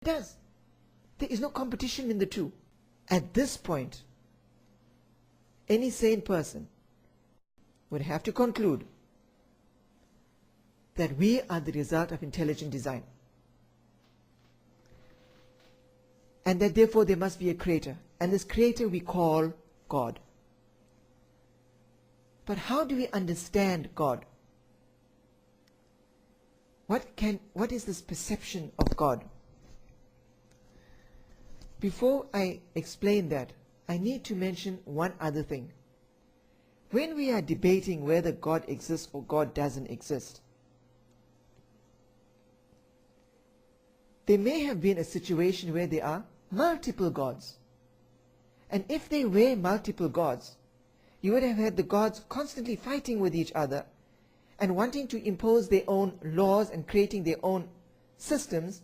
It does. There is no competition in the two. At this point, any sane person would have to conclude that we are the result of intelligent design, and that therefore there must be a creator, and this creator we call God. But how do we understand God? What is this perception of God? Before I explain that, I need to mention one other thing. When we are debating whether God exists or God doesn't exist, there may have been a situation where there are multiple gods. And if they were multiple gods, you would have had the gods constantly fighting with each other and wanting to impose their own laws and creating their own systems.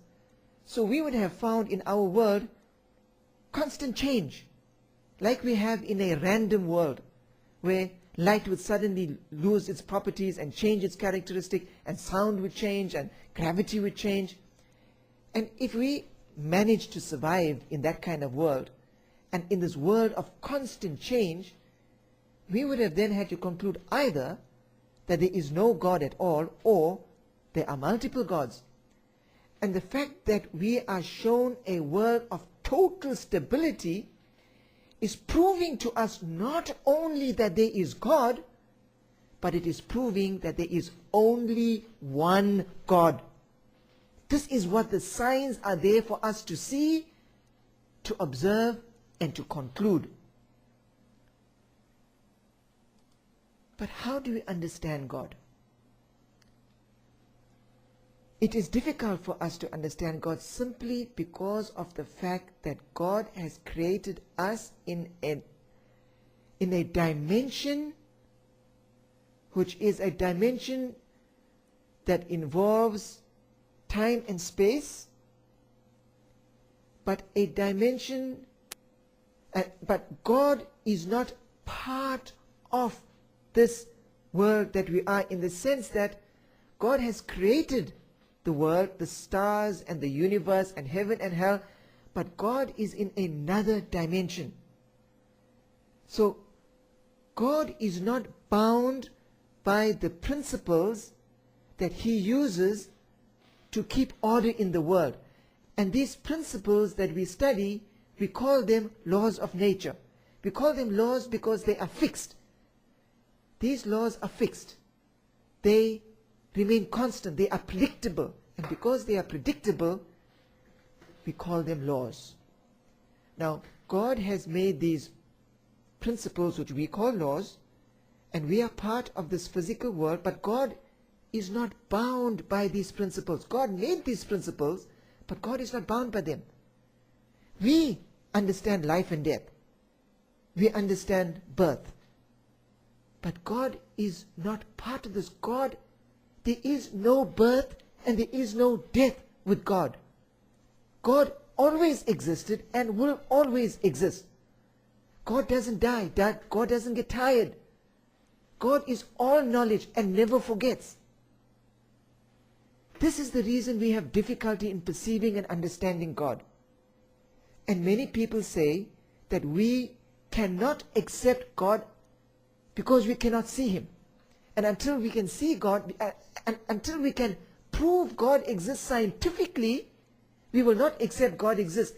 So we would have found in our world constant change, like we have in a random world, where light would suddenly lose its properties and change its characteristic, and sound would change, and gravity would change. And if we manage to survive in that kind of world, and in this world of constant change, we would have then had to conclude either that there is no God at all, or there are multiple gods. And the fact that we are shown a world of total stability is proving to us not only that there is God, but it is proving that there is only one God. This is what the signs are there for us to see, to observe, and to conclude. But how do we understand God? It is difficult for us to understand God simply because of the fact that God has created us in a dimension which is a dimension that involves time and space, but a dimension, but God is not part of this world that we are, in the sense that God has created the world, the stars and the universe and heaven and hell, but God is in another dimension. So God is not bound by the principles that he uses to keep order in the world. And these principles that we study, we call them laws of nature. We call them laws because they are fixed. These laws are fixed. They remain constant. They are predictable. And because they are predictable, we call them laws. Now, God has made these principles which we call laws, and we are part of this physical world, but God is not bound by these principles. God made these principles, but God is not bound by them. We understand life and death. We understand birth. But God is not part of this. God, there is no birth and there is no death with God. God always existed and will always exist. God doesn't die. God doesn't get tired. God is all knowledge and never forgets. This is the reason we have difficulty in perceiving and understanding God. And many people say that we cannot accept God because we cannot see him. And until we can see God, and until we can prove God exists scientifically, we will not accept God exists.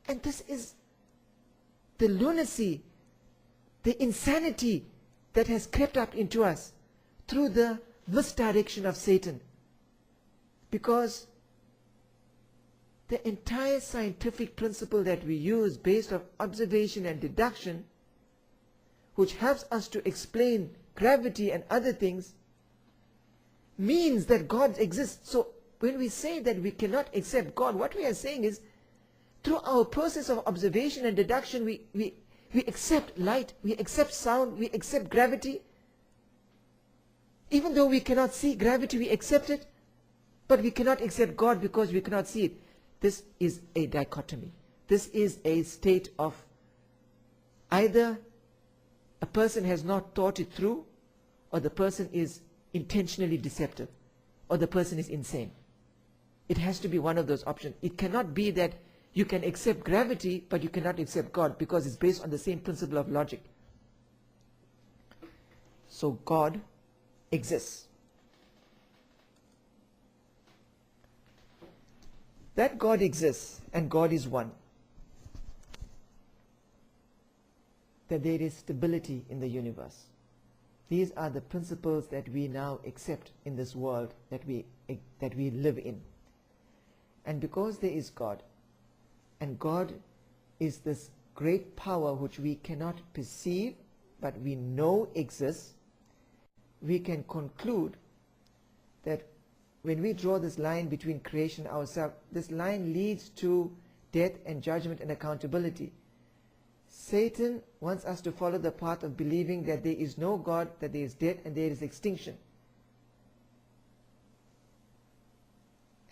And this is the lunacy, the insanity that has crept up into us through the misdirection of Satan. Because the entire scientific principle that we use based on observation and deduction, which helps us to explain gravity and other things, means that God exists. So when we say that we cannot accept God, what we are saying is, through our process of observation and deduction, we accept light, we accept sound, we accept gravity. Even though we cannot see gravity, we accept it, but we cannot accept God because we cannot see it. This is a dichotomy. This is a state of either a person has not thought it through, or the person is intentionally deceptive, or the person is insane. It has to be one of those options. It cannot be that you can accept gravity, but you cannot accept God, because it's based on the same principle of logic. So God exists. That God exists and God is one. That there is stability in the universe. These are the principles that we now accept in this world that we live in. And because there is God, and God is this great power which we cannot perceive but we know exists, we can conclude that when we draw this line between creation and ourselves, this line leads to death and judgment and accountability. Satan wants us to follow the path of believing that there is no God, that there is death and there is extinction.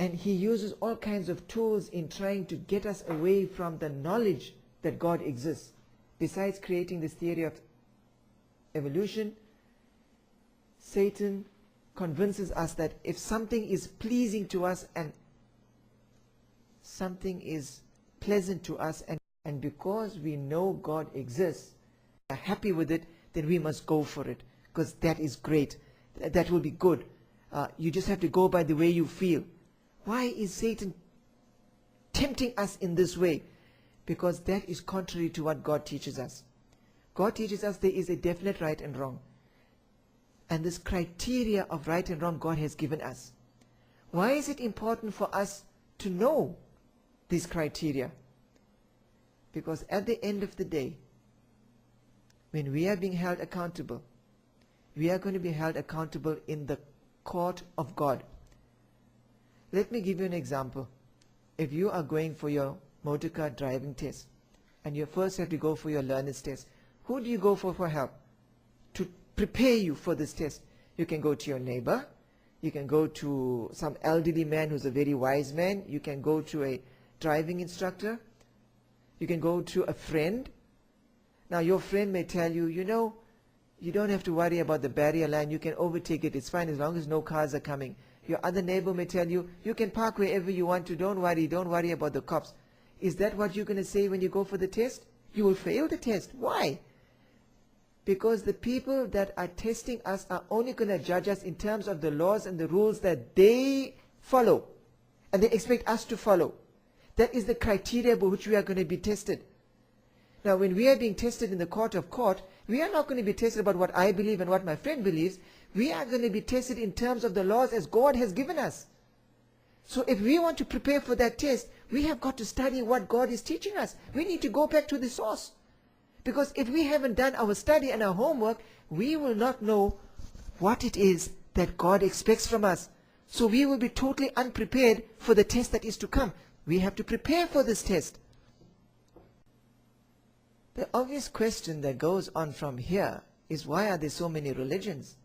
And he uses all kinds of tools in trying to get us away from the knowledge that God exists. Besides creating this theory of evolution, Satan convinces us that if something is pleasing to us and something is pleasant to us, and because we know God exists, are happy with it, then we must go for it, because that is great. That will be good. You just have to go by the way you feel. Why is Satan tempting us in this way? Because that is contrary to what God teaches us. God teaches us there is a definite right and wrong. And this criteria of right and wrong God has given us. Why is it important for us to know these criteria? Because at the end of the day, when we are being held accountable, we are going to be held accountable in the court of God. Let me give you an example. If you are going for your motor car driving test, and you first have to go for your learner's test, who do you go for help? To prepare you for this test. You can go to your neighbor, you can go to some elderly man who's a very wise man, you can go to a driving instructor, you can go to a friend. Now your friend may tell you, you know, you don't have to worry about the barrier line, you can overtake it, it's fine as long as no cars are coming. Your other neighbor may tell you, you can park wherever you want to, don't worry about the cops. Is that what you're going to say when you go for the test? You will fail the test. Why? Because the people that are testing us are only going to judge us in terms of the laws and the rules that they follow, and they expect us to follow. That is the criteria by which we are going to be tested. Now, when we are being tested in the court of court, we are not going to be tested about what I believe and what my friend believes. We are going to be tested in terms of the laws as God has given us. So if we want to prepare for that test, we have got to study what God is teaching us. We need to go back to the source. Because if we haven't done our study and our homework, we will not know what it is that God expects from us. So we will be totally unprepared for the test that is to come. We have to prepare for this test. The obvious question that goes on from here is, why are there so many religions?